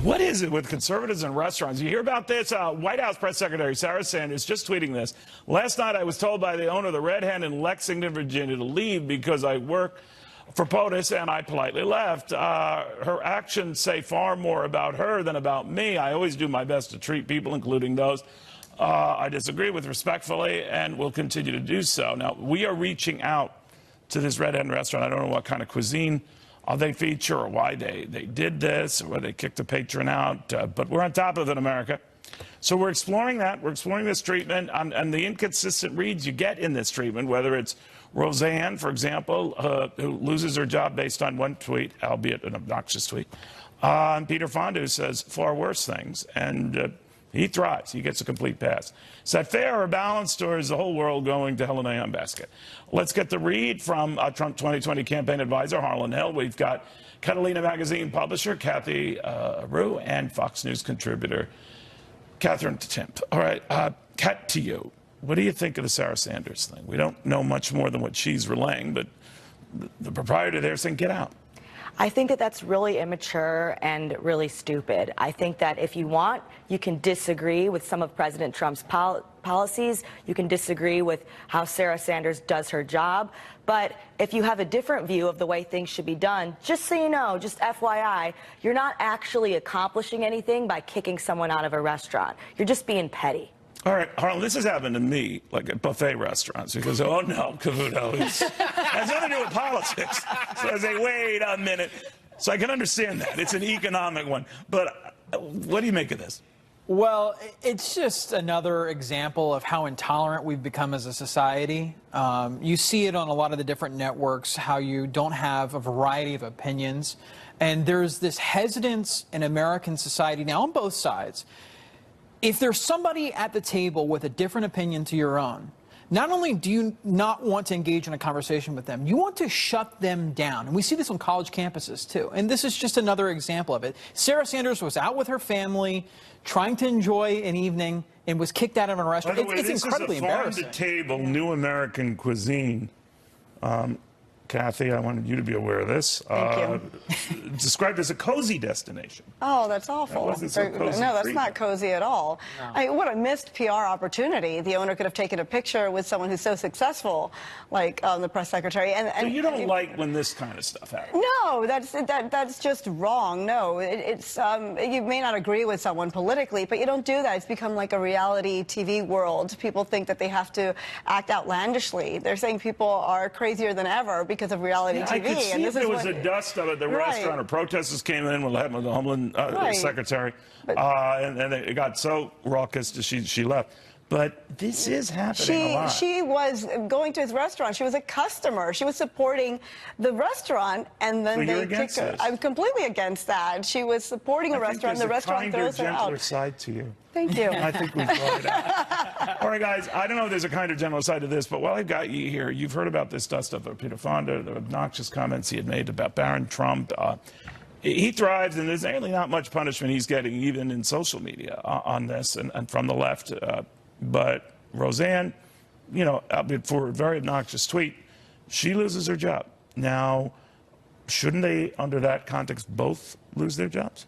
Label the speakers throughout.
Speaker 1: What is it with conservatives and restaurants? You hear about this? White House Press Secretary Sarah Sanders just tweeting this. Last night I was told by the owner of the Red Hen in Lexington, Virginia to leave because I work for POTUS, and I politely left. Her actions say far more about her than about me. I always do my best to treat people, including those I disagree with, respectfully, and will continue to do so. Now, we are reaching out to this Red Hen restaurant. I don't know what kind of cuisine they feature or why they did this or why they kicked the patron out, but we're on top of it, America. So we're exploring that. We're exploring this treatment and the inconsistent reads you get in this treatment, whether it's Roseanne, for example, who loses her job based on one tweet, albeit an obnoxious tweet, and Peter Fonda, who says far worse things, and he thrives. He gets a complete pass. Is that fair or balanced, or is the whole world going to hell in a handbasket? Let's get the read from Trump 2020 campaign advisor Harlan Hill. We've got Catalina magazine publisher Kathy Areu and Fox News contributor Katherine Timpf. All right, Kat, to you. What do you think of the Sarah Sanders thing? We don't know much more than what she's relaying, but the proprietor there is saying, get out.
Speaker 2: I think that that's really immature and really stupid. I think that if you want, you can disagree with some of President Trump's policies. You can disagree with how Sarah Sanders does her job. But if you have a different view of the way things should be done, just so you know, just FYI, you're not actually accomplishing anything by kicking someone out of a restaurant. You're just being petty.
Speaker 1: All right, Harlan, this has happened to me, like at buffet restaurants, because, oh no, Cavuto, it has nothing to do with politics. So I say, wait a minute. So I can understand that. It's an economic one. But what do you make of this?
Speaker 3: Well, it's just another example of how intolerant we've become as a society. You see it on a lot of the different networks, how you don't have a variety of opinions. And there's this hesitance in American society now on both sides. If there's somebody at the table with a different opinion to your own, not only do you not want to engage in a conversation with them, you want to shut them down. And we see this on college campuses, too. And this is just another example of it. Sarah Sanders was out with her family, trying to enjoy an evening, and was kicked out of a restaurant. It's incredibly embarrassing.
Speaker 1: This is a farm-to-table, new American cuisine. Kathy, I wanted you to be aware of this.
Speaker 2: Thank you.
Speaker 1: Described as a cozy destination.
Speaker 4: Oh, that's awful.
Speaker 1: That wasn't so cozy.
Speaker 4: No, that's not cozy at all. No. What a missed PR opportunity. The owner could have taken a picture with someone who's so successful, like the press secretary.
Speaker 1: So you don't like when this kind of stuff happens?
Speaker 4: No, that's just wrong. No, it's you may not agree with someone politically, but you don't do that. It's become like a reality TV world. People think that they have to act outlandishly. They're saying people are crazier than ever because of reality TV.
Speaker 1: I could see
Speaker 4: and
Speaker 1: if there was a dust up at the restaurant or protesters came in, what happened with the Homeland Secretary, and it got so raucous that she left. But this is happening a lot.
Speaker 4: She was going to his restaurant. She was a customer. She was supporting the restaurant, and then they kicked her. I'm completely against that. She was supporting a restaurant, and the restaurant throws her out.
Speaker 1: There's a kinder, gentler side to you.
Speaker 4: Thank you.
Speaker 1: I think we've brought it out. All right, guys, I don't know if there's a kinder, gentler side to this, but while I've got you here, you've heard about this dust-up of Peter Fonda, the obnoxious comments he had made about Barron Trump. He thrives, and there's really not much punishment he's getting, even in social media, on this and from the left. But Roseanne, you know, for a very obnoxious tweet, she loses her job. Now, shouldn't they, under that context, both lose their jobs?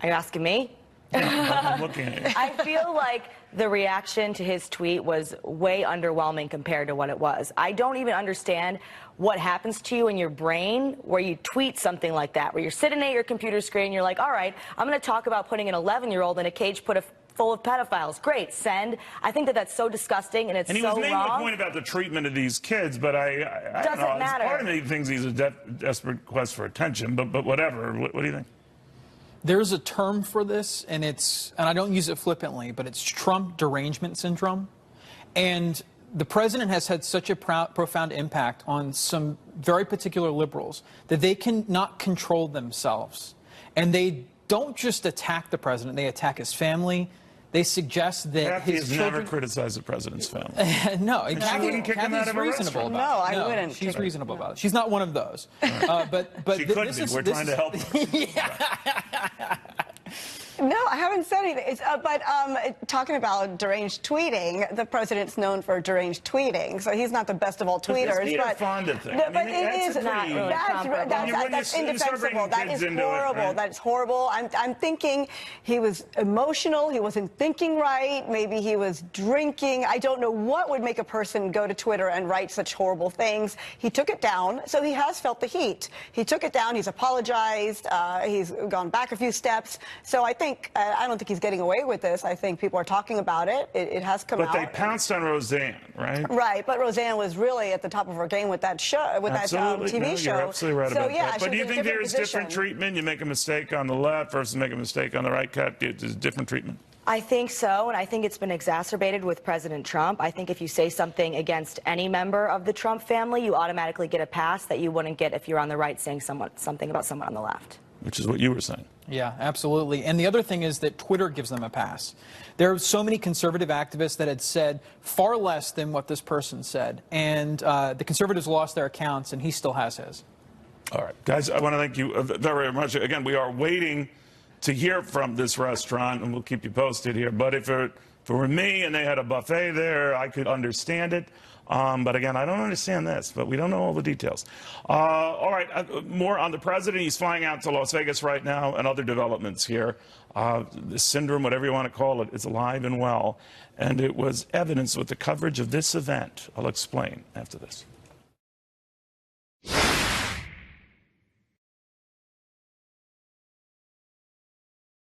Speaker 2: Are you asking me?
Speaker 1: No, I'm looking at you.
Speaker 2: I feel like the reaction to his tweet was way underwhelming compared to what it was. I don't even understand what happens to you in your brain where you tweet something like that, where you're sitting at your computer screen, you're like, all right, I'm going to talk about putting an 11-year-old in a cage full of pedophiles. Great, send. I think that that's so disgusting and it's so wrong.
Speaker 1: And he was making a point about the treatment of these kids, but I don't know.
Speaker 2: Matter.
Speaker 1: Part of me thinks he's a desperate quest for attention, but whatever. What do you think?
Speaker 3: There's a term for this, and I don't use it flippantly, but it's Trump derangement syndrome. And the president has had such a profound impact on some very particular liberals that they cannot control themselves. And they don't just attack the president, they attack his family. They suggest that
Speaker 1: Kathy
Speaker 3: his
Speaker 1: has
Speaker 3: children...
Speaker 1: never criticized the president's family.
Speaker 3: No,
Speaker 1: and she wouldn't kick him out of a restaurant.
Speaker 4: No, I wouldn't.
Speaker 3: She's reasonable about it. She's not one of those.
Speaker 1: But she could be. We're trying to help her.
Speaker 3: Yeah.
Speaker 4: No, I haven't said anything. But talking about deranged tweeting, the president's known for deranged tweeting, so he's not the best of all tweeters.
Speaker 1: But Fonda thing.
Speaker 4: No, but it is
Speaker 2: not really
Speaker 4: that's indefensible. That is horrible.
Speaker 1: Right?
Speaker 4: That's horrible. I'm thinking he was emotional. He wasn't thinking right. Maybe he was drinking. I don't know what would make a person go to Twitter and write such horrible things. He took it down, so he has felt the heat. He took it down. He's apologized. He's gone back a few steps. So I don't think he's getting away with this. I think people are talking about it. It has come out.
Speaker 1: But they pounced on Roseanne, right?
Speaker 4: Right, but Roseanne was really at the top of her game with that show, with that TV show.
Speaker 1: You're absolutely right about that. But do you think there's different treatment? You make a mistake on the left versus make a mistake on the right, Kat? There's different treatment?
Speaker 2: I think so, and I think it's been exacerbated with President Trump. I think if you say something against any member of the Trump family, you automatically get a pass that you wouldn't get if you're on the right saying something about someone on the left.
Speaker 1: Which is what you were saying.
Speaker 3: Yeah, absolutely. And the other thing is that Twitter gives them a pass. There are so many conservative activists that had said far less than what this person said. And the conservatives lost their accounts, and he still has his.
Speaker 1: All right. Guys, I want to thank you very much. Again, we are waiting to hear from this restaurant, and we'll keep you posted here. But if it were me and they had a buffet there, I could understand it. But again, I don't understand this, but we don't know all the details. All right, more on the president. He's flying out to Las Vegas right now, and other developments here. The syndrome, whatever you want to call it, is alive and well. And it was evidenced with the coverage of this event. I'll explain after this.